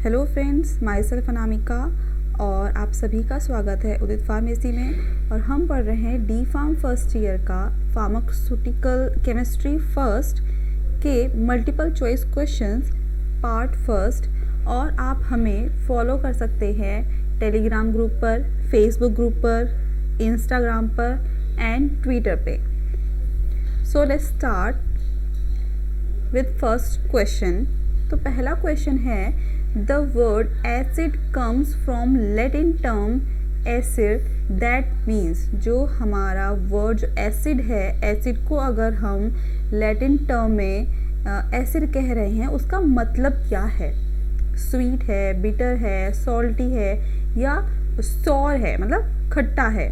Hello friends, my self Anamika और आप सभी का स्वागत है उदित फार्मेसी में। और हम पढ़ रहे हैं डी फार्म फर्स्ट ईयर का फार्मास्यूटिकल केमिस्ट्री फर्स्ट के multiple choice questions part first. और आप हमें फॉलो कर सकते हैं टेलीग्राम ग्रुप पर, फेसबुक ग्रुप पर, इंस्टाग्राम पर एंड ट्विटर पे। So let's start with first question. तो पहला क्वेश्चन है, The word acid comes from Latin term acid, that means जो हमारा वर्ड जो एसिड है, एसिड को अगर हम लैटिन टर्म में एसिड कह रहे हैं उसका मतलब क्या है? स्वीट है, बिटर है, सॉल्टी है या सॉर है, मतलब खट्टा है।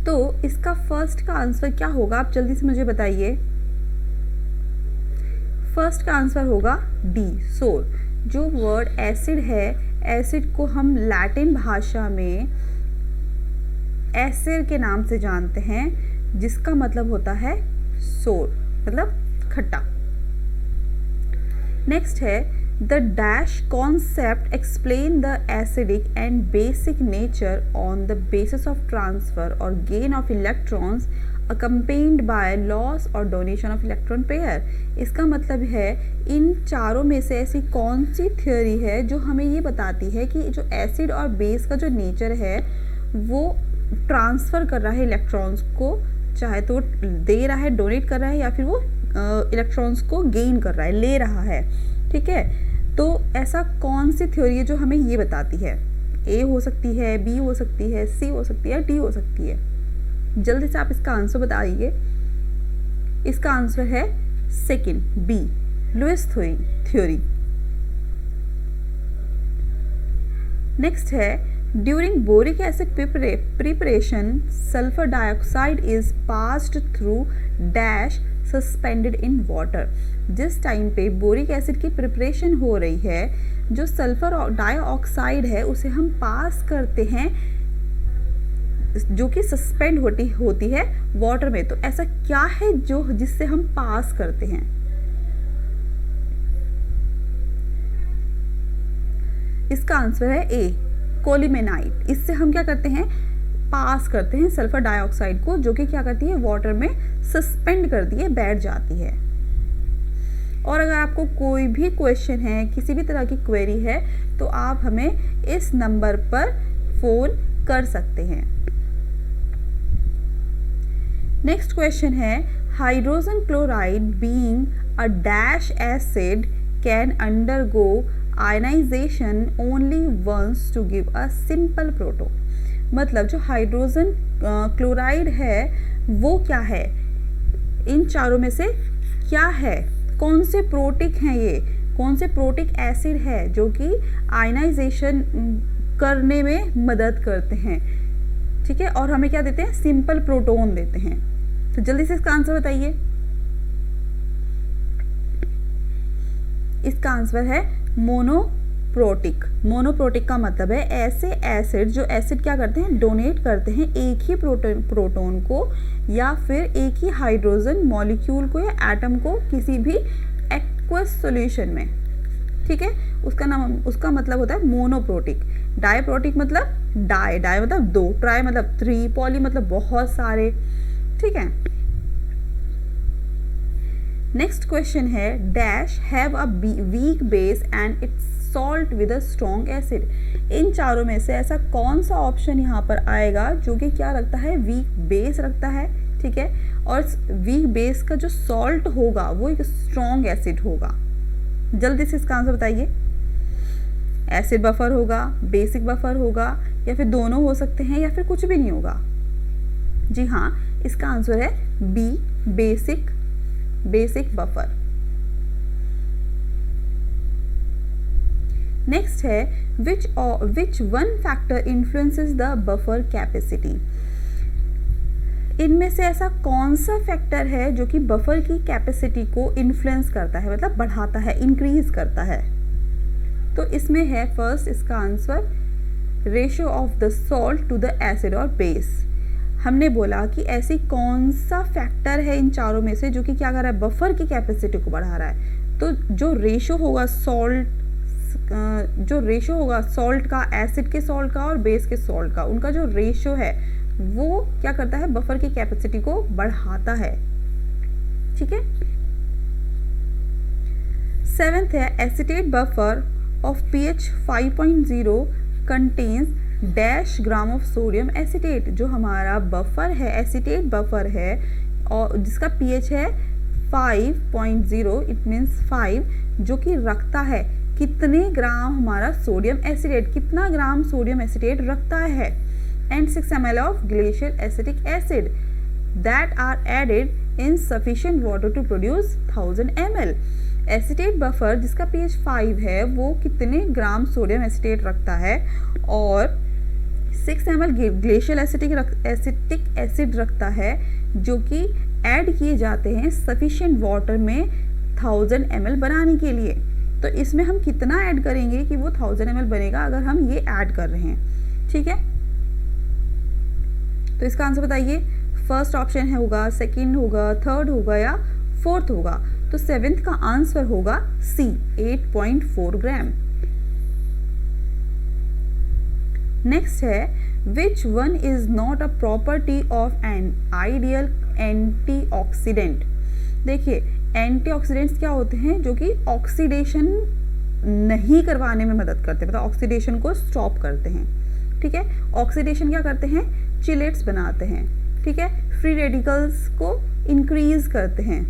तो इसका फर्स्ट का आंसर क्या होगा, आप जल्दी से मुझे बताइए। फर्स्ट का आंसर होगा डी, सोर। जो वर्ड एसिड है, एसिड को हम लैटिन भाषा में एसिड के नाम से जानते हैं, जिसका मतलब होता है सोर, मतलब खट्टा। नेक्स्ट है, the dash concept explain the acidic and basic nature on the basis of transfer और gain of electrons accompanied by loss और डोनेशन ऑफ इलेक्ट्रॉन पेयर। इसका मतलब है इन चारों में से ऐसी कौन सी थ्योरी है जो हमें ये बताती है कि जो एसिड और बेस का जो नेचर है वो ट्रांसफ़र कर रहा है इलेक्ट्रॉन्स को, चाहे तो दे रहा है, डोनेट कर रहा है, या फिर वो इलेक्ट्रॉन्स को गेन कर रहा है, ले रहा है। ठीक है, तो ऐसा कौन सी थ्योरी है जो हमें ये बताती है? ए हो सकती है, बी हो सकती है, सी हो सकती है, डी हो सकती है। जल्दी से आप इसका आंसर बताइए। इसका आंसर है second, B, Lewis theory. Next है, during boric acid preparation sulphur dioxide is passed through dash suspended in water. जिस टाइम पे बोरिक एसिड की प्रिपरेशन हो रही है, जो सल्फर डाइऑक्साइड है उसे हम पास करते हैं, जो कि सस्पेंड होती है वाटर में। तो ऐसा क्या है जो जिससे हम पास करते हैं? इसका आंसर है ए, कोलिमेनाइट। इससे हम क्या करते हैं? पास करते हैं सल्फर डाइऑक्साइड को, जो कि क्या करती है? वाटर में सस्पेंड करती है, बैठ जाती है। और अगर आपको कोई भी क्वेश्चन है, किसी भी तरह की क्वेरी है, तो आप हमें इस नंबर पर फोन कर सकते हैं। नेक्स्ट क्वेश्चन है, hydrogen chloride being a dash acid can undergo ionisation only once to give a simple proton. मतलब जो हाइड्रोजन क्लोराइड है वो क्या है? इन चारों में से क्या है? कौन से प्रोटिक हैं ये? कौन से प्रोटिक एसिड है जो कि आयनाइजेशन करने में मदद करते हैं? ठीक है, और हमें क्या देते हैं? सिंपल प्रोटॉन देते हैं। तो जल्दी से इसका आंसर बताइए। इसका आंसर है मोनोप्रोटिक। मोनोप्रोटिक का मतलब है ऐसे एसिड, जो एसिड क्या करते हैं? डोनेट करते हैं एक ही प्रोटॉन को, या फिर एक ही हाइड्रोजन मॉलिक्यूल को या एटम को किसी भी एक्वस सॉल्यूशन में। ठीक है, उसका मतलब होता है मोनोप्रोटिक। डाइप्रोटिक मतलब डाई मतलब दो, ट्राई मतलब थ्री, पॉली मतलब बहुत सारे। ठीक है, नेक्स्ट क्वेश्चन है, dash have a weak base and its salt with a strong acid. इन चारों में से ऐसा कौन सा ऑप्शन यहाँ पर आएगा जो कि क्या रखता है? वीक बेस रखता है। ठीक है, और वीक बेस का जो सॉल्ट होगा वो एक स्ट्रॉन्ग एसिड होगा। जल्दी से इसका आंसर बताइए। एसिड बफर होगा, बेसिक बफर होगा, या फिर दोनों हो सकते हैं, या फिर कुछ भी नहीं होगा? जी हाँ, इसका आंसर है बी, बेसिक बफर। नेक्स्ट है, which one factor influences the buffer capacity. इनमें से ऐसा कौन सा फैक्टर है जो कि बफर की कैपेसिटी को इन्फ्लुएंस करता है, मतलब बढ़ाता है, इंक्रीज करता है? तो इसमें है फर्स्ट, इसका answer ratio of the salt to the acid और बेस। हमने बोला कि ऐसी कौन सा फैक्टर है इन चारों में से जो कि क्या कर रहा है? बफर की कैपेसिटी को बढ़ा रहा है। तो जो रेशियो होगा सॉल्ट जो रेशो होगा सॉल्ट का, एसिड के सॉल्ट का और बेस के सॉल्ट का, उनका जो रेशो है वो क्या करता है, बफर की कैपेसिटी को बढ़ाता है। ठीक है। 7th है acetate buffer of pH 5.0 contains dash gram of sodium acetate. जो हमारा बफर है, एसिटेट बफर है और जिसका pH है 5.0, इट मीन्स 5, जो कि रखता है कितने ग्राम हमारा सोडियम एसिटेट, कितना ग्राम सोडियम एसिटेट रखता है। And 6 ml of glacier acetic acid that are added in sufficient water to produce 1000 ml। Acetate buffer जिसका pH 5 है वो कितने ग्राम सोडियम एसिटेट रखता है और 6 ml ग्लेशियल एसिटिक एसिड रखता है, जो कि ऐड किए जाते हैं सफिशिएंट वाटर में 1000 ml बनाने के लिए। तो इसमें हम कितना ऐड करेंगे कि वो 1000 ml बनेगा अगर हम ये ऐड कर रहे हैं। ठीक है, तो इसका आंसर बताइए। फर्स्ट ऑप्शन होगा, सेकंड होगा, थर्ड होगा या फोर्थ होगा। तो 7th का आंसर होगा सी, 8.4 ग्राम। नेक्स्ट है which one is not a property of an ideal antioxidant. देखिए एंटीऑक्सीडेंट्स क्या होते हैं, जो कि ऑक्सीडेशन नहीं करवाने में मदद करते हैं, मतलब ऑक्सीडेशन को स्टॉप करते हैं। ठीक है, ऑक्सीडेशन क्या करते हैं, चिलेट्स बनाते हैं। ठीक है, फ्री रेडिकल्स को इंक्रीज करते हैं।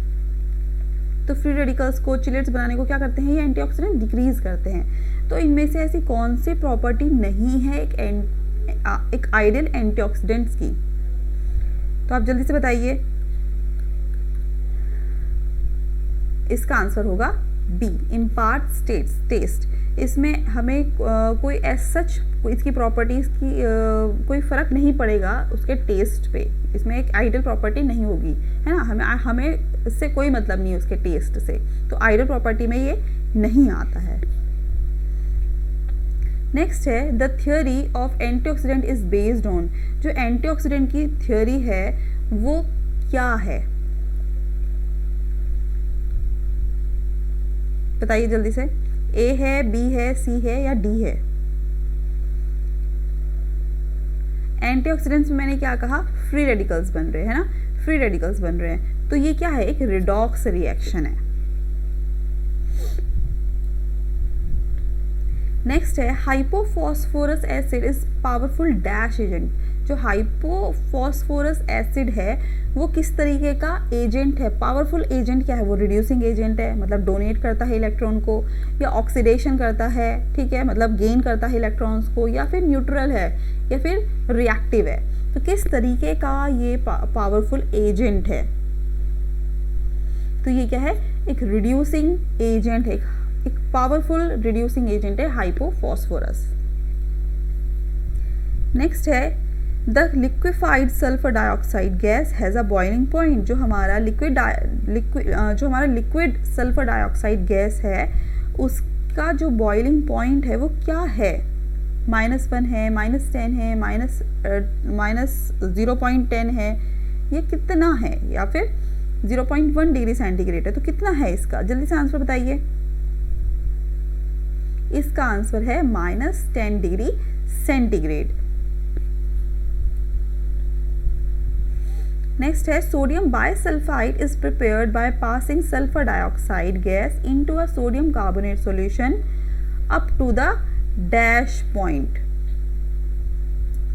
तो फ्री रेडिकल्स को, चिलेट्स बनाने को क्या करते हैं, ये एंटीऑक्सीडेंट डिक्रीज करते हैं। तो इनमें से ऐसी कौन सी प्रॉपर्टी नहीं है एक आइडियल एंटीऑक्सीडेंट्स की? तो आप जल्दी से बताइए। इसका आंसर होगा बी, इम्पार्ट टेस्ट। इसमें हमें कोई एज सच इसकी प्रॉपर्टीज़ की कोई फ़र्क नहीं पड़ेगा उसके टेस्ट पे। इसमें एक आइडियल प्रॉपर्टी नहीं होगी, है ना। हमें इससे कोई मतलब नहीं है उसके टेस्ट से, तो आइडियल प्रॉपर्टी में ये नहीं आता है। नेक्स्ट है the theory of antioxidant is based on. जो एंटीऑक्सीडेंट की थियोरी है वो क्या है, बताइए जल्दी से। ए है, बी है, सी है या डी है? एंटीऑक्सीडेंट्स में मैंने क्या कहा, फ्री रेडिकल्स बन रहे हैं ना, फ्री रेडिकल्स बन रहे हैं। तो ये क्या है, एक रिडॉक्स रिएक्शन है। नेक्स्ट है hypophosphorous acid is powerful dash agent. जो हाइपोफॉस्फोरस एसिड है वो किस तरीके का एजेंट है, पावरफुल एजेंट क्या है, वो रिड्यूसिंग एजेंट है, मतलब डोनेट करता है इलेक्ट्रॉन को, या ऑक्सीडेशन करता है, ठीक है, मतलब गेन करता है इलेक्ट्रॉन्स को, या फिर न्यूट्रल है, या फिर रिएक्टिव है। तो किस तरीके का ये पावरफुल एजेंट है? तो ये क्या है, एक रिड्यूसिंग एजेंट है, एक पावरफुल रिड्यूसिंग एजेंट है हाइपोफॉस्फोरस। नेक्स्ट है the liquefied sulphur dioxide gas has a boiling point. जो हमारा लिक्विड सल्फर डाइऑक्साइड गैस है उसका जो बॉइलिंग पॉइंट है वो क्या है? -1 है, -10 है, -0.10 है, ये कितना है, या फिर 0.1 डिग्री सेंटीग्रेड है। तो कितना है इसका, जल्दी से आंसर बताइए। इसका आंसर है -10 डिग्री सेंटीग्रेड। नेक्स्ट है sodium bisulphide is prepared by passing sulphur dioxide gas into a sodium carbonate solution up to the dash point.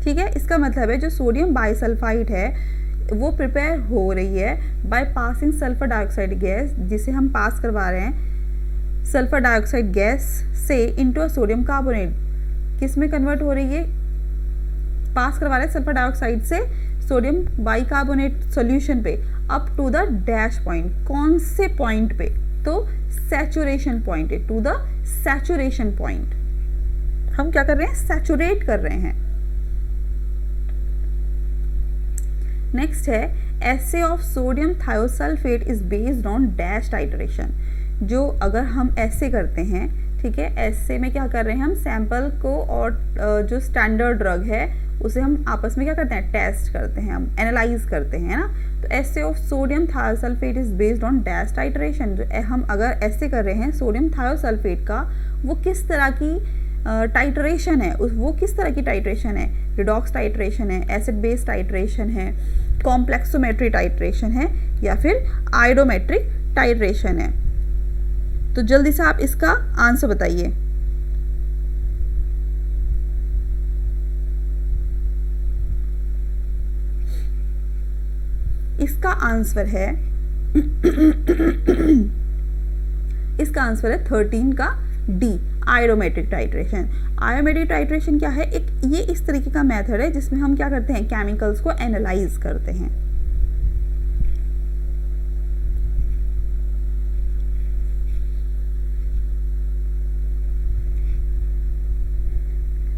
ठीक है, इसका मतलब है जो सोडियम बाइसल्फाइड है वो प्रिपेयर हो रही है bye passing sulphur dioxide gas, जिसे हम पास करवा रहे हैं सल्फर डाइऑक्साइड गैस से इनटू अ सोडियम कार्बोनेट। किस में कन्वर्ट हो रही है, पास करवा रहे हैं सल्फर डाइऑक्साइड से सोडियम बाइकार्बोनेट सॉल्यूशन पे up to the dash point. कौन से पॉइंट पे? तो सैचुरेशन पॉइंट है, टू द सैचुरेशन पॉइंट। हम क्या कर रहे हैं, सैचुरेट कर रहे हैं। नेक्स्ट है assay of sodium thiosulphate is based on dash titration. जो अगर हम ऐसे करते हैं, ठीक है, ऐसे में क्या कर रहे हैं हम, सैंपल को और जो स्टैंडर्ड ड्रग है उसे हम आपस में क्या करते हैं, टेस्ट करते हैं, हम एनालाइज करते हैं ना। तो assay of sodium thiosulphate is based on dash titration. जो हम अगर ऐसे कर रहे हैं सोडियम थायोसल्फेट का वो किस तरह की टाइट्रेशन है, वो किस तरह की टाइट्रेशन है, रिडॉक्स टाइट्रेशन है, एसिड बेस टाइट्रेशन है, कॉम्प्लेक्सोमेट्री टाइट्रेशन है, या फिर आयोडोमेट्रिक टाइट्रेशन है। तो जल्दी से आप इसका आंसर बताइए। इसका आंसर है इसका आंसर है 13 का डी, आयोडोमेट्रिक टाइट्रेशन। आयोडोमेट्रिक टाइट्रेशन क्या है, ये इस तरीके का मेथड है जिसमें हम क्या करते हैं, केमिकल्स को एनालाइज करते हैं।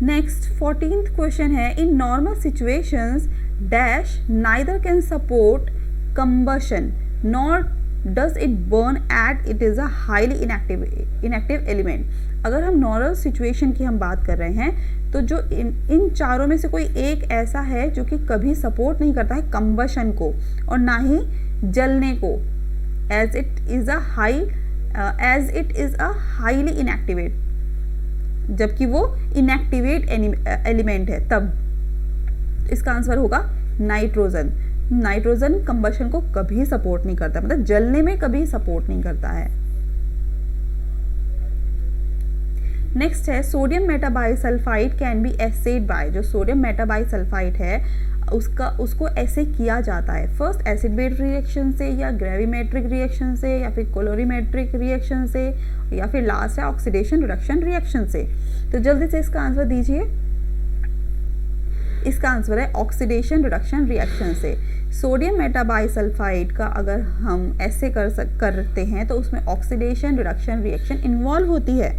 नेक्स्ट 14th क्वेश्चन है, in normal situations dash neither can support combustion nor does it burn at it is a highly inactive element. अगर हम नॉर्मल सिचुएशन की हम बात कर रहे हैं तो जो इन चारों में से कोई एक ऐसा है जो कि कभी सपोर्ट नहीं करता है कंबशन को और ना ही जलने को, as it is a highly inactivate, जबकि वो इनएक्टिवेट एलिमेंट है, तब इसका आंसर होगा नाइट्रोजन। नाइट्रोजन कंबशन को कभी सपोर्ट नहीं करता, मतलब जलने में कभी सपोर्ट नहीं करता है। नेक्स्ट है, sodium metabisulphite can be acid by. जो सोडियम मेटाबाइसल्फाइड है उसको ऐसे किया जाता है, फर्स्ट एसिड बेस रिएक्शन से, या ग्रेविमेट्रिक रिएक्शन से, या फिर कोलोरीमेट्रिक रिएक्शन से, या फिर लास्ट है ऑक्सीडेशन रिडक्शन रिएक्शन से। तो जल्दी से इसका आंसर दीजिए। इसका आंसर है ऑक्सीडेशन रिडक्शन रिएक्शन से। सोडियम मेटाबाइसल्फाइड का अगर हम ऐसे करते हैं तो उसमें ऑक्सीडेशन रिडक्शन रिएक्शन इन्वॉल्व होती है।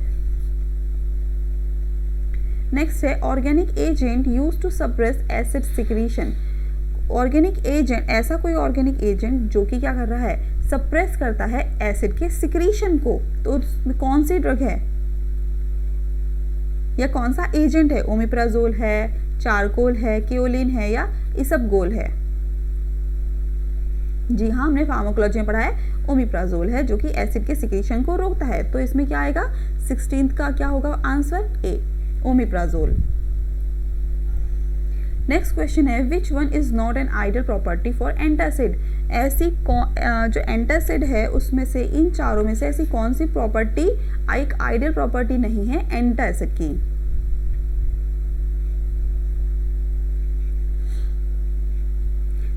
नेक्स्ट है, organic agent used to suppress acid secretion. Organic agent, ऐसा कोई ऑर्गेनिक एजेंट जो कि क्या कर रहा है, सप्रेस करता है एसिड के सिक्रीशन को। तो उसमें कौन सी ड्रग है या कौन सा एजेंट है? ओमिप्राजोल है, चारकोल है, केओलिन है, या इसबगोल है? जी हाँ, हमने फार्माकोलॉजी में पढ़ा है ओमिप्राजोल है जो कि एसिड के सिक्रीशन को रोकता है। तो इसमें क्या आएगा, 16th का क्या होगा आंसर, ए, ओमिप्राजोल। नेक्स्ट क्वेश्चन है, which one is not an ideal property for antacid. ऐसी जो एंटासिड है उसमें से, इन चारों में से ऐसी कौन सी प्रॉपर्टी एक आइडियल प्रॉपर्टी नहीं है एंटासिड की?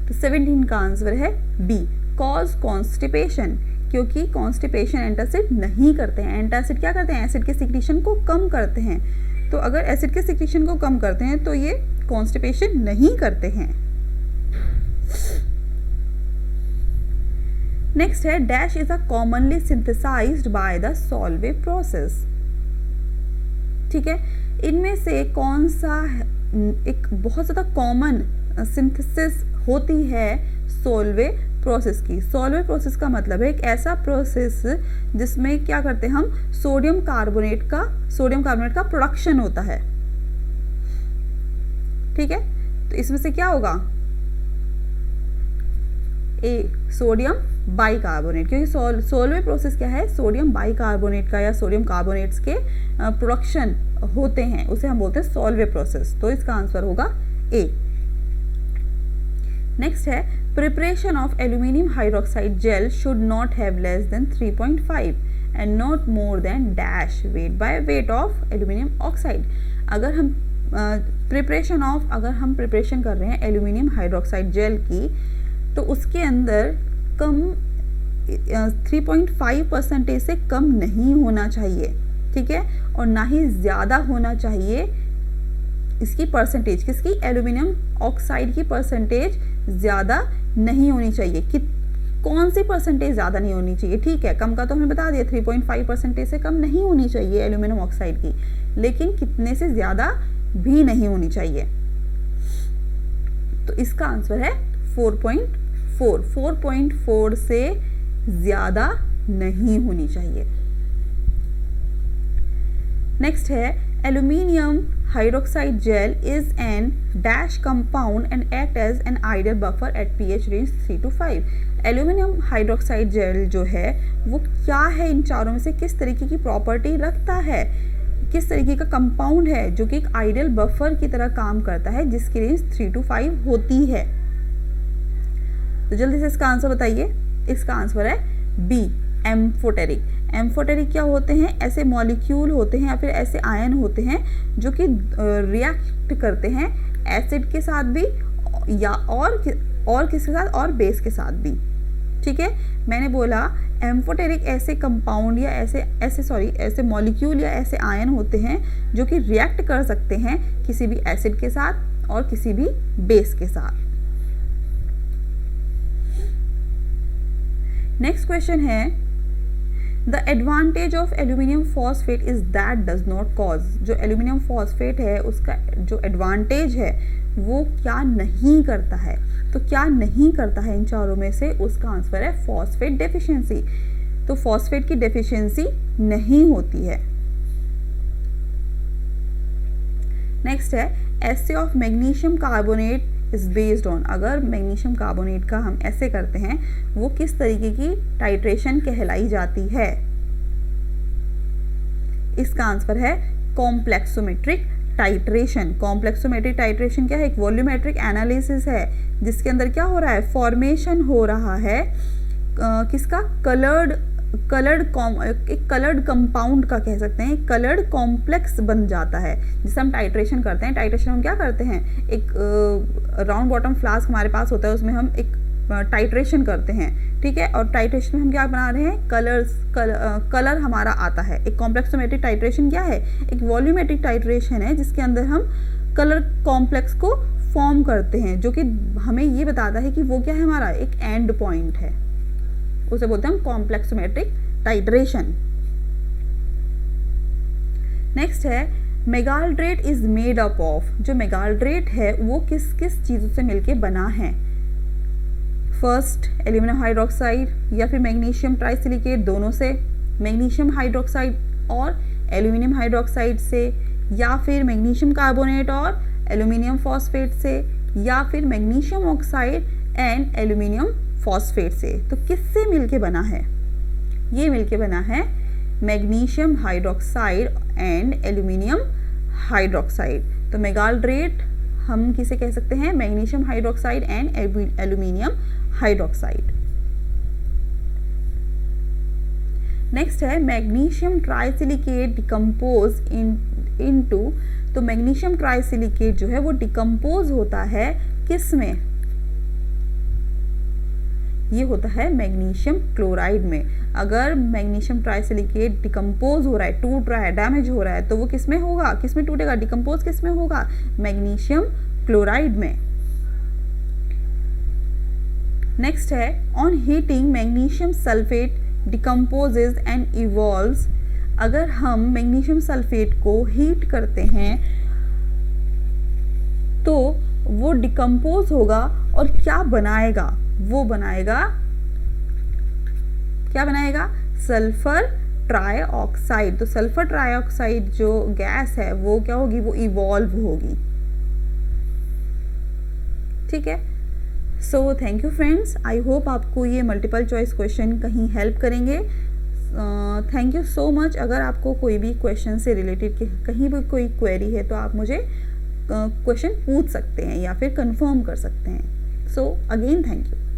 तो 17 का आंसर है बी, कॉज कॉन्स्टिपेशन, क्योंकि कॉन्स्टिपेशन एंटासिड नहीं करते हैं। एंटासिड क्या करते हैं, एसिड के सिक्रीशन को कम करते हैं। तो अगर एसिड के सिक्रीशन को कम करते हैं तो ये कॉन्स्टिपेशन नहीं करते हैं। नेक्स्ट है, dash is a commonly synthesised by the Solvay process. ठीक है, इनमें से कौन सा एक बहुत ज़्यादा कॉमन सिंथेसिस होती है सोल्वे प्रोसेस की? सोल्वे प्रोसेस का मतलब है एक ऐसा प्रोसेस जिसमें क्या करते हैं हम, सोडियम कार्बोनेट का प्रोडक्शन होता है। ठीक है, तो इसमें से क्या होगा, ए, सोडियम बाइकार्बोनेट, क्योंकि सोल्वे प्रोसेस क्या है, सोडियम बाइकार्बोनेट का या सोडियम कार्बोनेट्स के प्रोडक्शन होते हैं, उसे हम बोलते हैं सोल्वे प्रोसेस। तो इसका आंसर होगा ए। नेक्स्ट है, preparation of aluminium hydroxide jail should not have less than 3.5 and not more than dash weight by weight of aluminium oxide. अगर हम प्रिपरेशन कर रहे हैं एल्यूमिनियम हाइड्रोक्साइड जेल की, तो उसके अंदर कम 3.5% से कम नहीं होना चाहिए। ठीक है, और ना ही ज़्यादा होना चाहिए इसकी परसेंटेज, किसकी, एल्यूमिनियम ऑक्साइड की परसेंटेज ज़्यादा नहीं होनी चाहिए। कौन सी परसेंटेज ज़्यादा नहीं होनी चाहिए? ठीक है, कम का तो हमें बता दिया, 3.5% से कम नहीं होनी चाहिए एल्यूमिनियम ऑक्साइड की, लेकिन कितने से ज़्यादा भी नहीं होनी चाहिए। तो इसका आंसर है 4.4। 4.4 से ज़्यादा नहीं होनी चाहिए। नेक्स्ट है aluminium hydroxide gel is an dash compound and act as an ideal buffer at pH range 3 to 5। Aluminium hydroxide gel जो है वो क्या है, इन चारों में से किस तरीके की प्रॉपर्टी रखता है, किस तरीके का कंपाउंड है जो कि एक आइडियल बफर की तरह काम करता है जिसकी रेंज 3 to 5 होती है। तो जल्दी से इसका आंसर बताइए। इसका आंसर है बी, एम्फोटेरिक। एम्फोटेरिक क्या होते हैं? ऐसे मॉलिक्यूल होते हैं या फिर ऐसे आयन होते हैं जो कि रिएक्ट करते हैं एसिड के साथ भी या और किसके साथ, और बेस के साथ भी। ठीक है, मैंने बोला एम्फोटेरिक ऐसे कंपाउंड या ऐसे मॉलिक्यूल या ऐसे आयन होते हैं जो कि रिएक्ट कर सकते हैं किसी भी एसिड के साथ और किसी भी बेस के साथ। नेक्स्ट क्वेश्चन है the advantage of aluminium phosphate is that does not cause. जो एल्यूमिनियम फॉस्फेट है उसका जो एडवांटेज है वो क्या नहीं करता है। तो क्या नहीं करता है इन चारों में से? उसका आंसर है फॉस्फेट डेफिशिएंसी। तो फॉस्फेट की डेफिशिएंसी नहीं होती है। नेक्स्ट है assay of magnesium carbonate is based on. अगर मैग्नीशियम कार्बोनेट का हम ऐसे करते हैं वो किस तरीके की टाइट्रेशन कहलाई जाती है? इसका आंसर है कॉम्प्लेक्सोमेट्रिक टाइट्रेशन। कॉम्प्लेक्सोमेट्रिक टाइट्रेशन क्या है? एक वॉल्यूमेट्रिक एनालिसिस है जिसके अंदर क्या हो रहा है? फॉर्मेशन हो रहा है किसका? एक कलर्ड कंपाउंड का कह सकते हैं, कलर्ड कॉम्प्लेक्स बन जाता है जिसे हम टाइट्रेशन करते हैं। टाइट्रेशन हम क्या करते हैं? एक राउंड बॉटम फ्लास्क हमारे पास होता है, उसमें हम एक टाइट्रेशन करते हैं। ठीक है, और टाइट्रेशन में हम क्या बना रहे हैं? कलर हमारा आता है। एक कॉम्प्लेक्सोमेट्रिक टाइट्रेशन क्या है? एक वॉल्यूमेट्रिक टाइट्रेशन है जिसके अंदर हम कलर कॉम्प्लेक्स को फॉर्म करते हैं, जो कि हमें ये बताता है कि वो क्या है? हमारा एक एंड पॉइंट है, उसे बोलते हैं हम कॉम्प्लेक्सोमेट्रिक टाइट्रेशन। नेक्स्ट है मेगाल्ड्रेट इज मेड अप ऑफ। जो मेगाल्ड्रेट है वो किस किस चीज़ों से मिलके बना है? फर्स्ट एल्यूमिनियम हाइड्रोक्साइड या फिर मैग्नीशियम ट्राइसिलिकेट, दोनों से, मैग्नीशियम हाइड्रोक्साइड और एल्यूमिनियम हाइड्रोक्साइड से, या फिर मैग्नीशियम कार्बोनेट और एल्यूमिनियम फॉस्फेट से, या फिर magnesium oxide and aluminium phosphate से। तो किससे मिलके बना है? ये मिलके बना है magnesium hydroxide and aluminium hydroxide. तो मेगाल्ड्रेट हम किसे कह सकते हैं? Magnesium hydroxide and aluminium hydroxide. Next है मैग्नीशियम ट्राइसिलिकेट डिकम्पोज इनटू। तो मैग्नीशियम ट्राइसिलिकेट जो है वो डिकम्पोज होता है किस में? ये होता है मैग्नीशियम क्लोराइड में। अगर मैग्नीशियम ट्राइसिलिकेट डिकम्पोज हो रहा है, टूट रहा है, डैमेज हो रहा है, तो वो किस में होगा? किस में टूटेगा? डिकम्पोज किस में होगा? मैग्नीशियम क्लोराइड में। नेक्स्ट है on heating magnesium sulphate decomposes and evolves. अगर हम मैग्नीशियम सल्फेट को हीट करते हैं तो वो डिकम्पोज होगा और क्या बनाएगा? वो बनाएगा, क्या बनाएगा? Sulphur trioxide. तो सल्फर ट्राइऑक्साइड जो गैस है वो क्या होगी? वो इवॉल्व होगी। ठीक है, so thank you friends. I hope आपको ये मल्टीपल चॉइस क्वेश्चन कहीं हेल्प करेंगे। Thank you so much. अगर आपको कोई भी क्वेश्चन से रिलेटेड कहीं भी कोई क्वेरी है तो आप मुझे क्वेश्चन पूछ सकते हैं या फिर कंफर्म कर सकते हैं। So again thank you.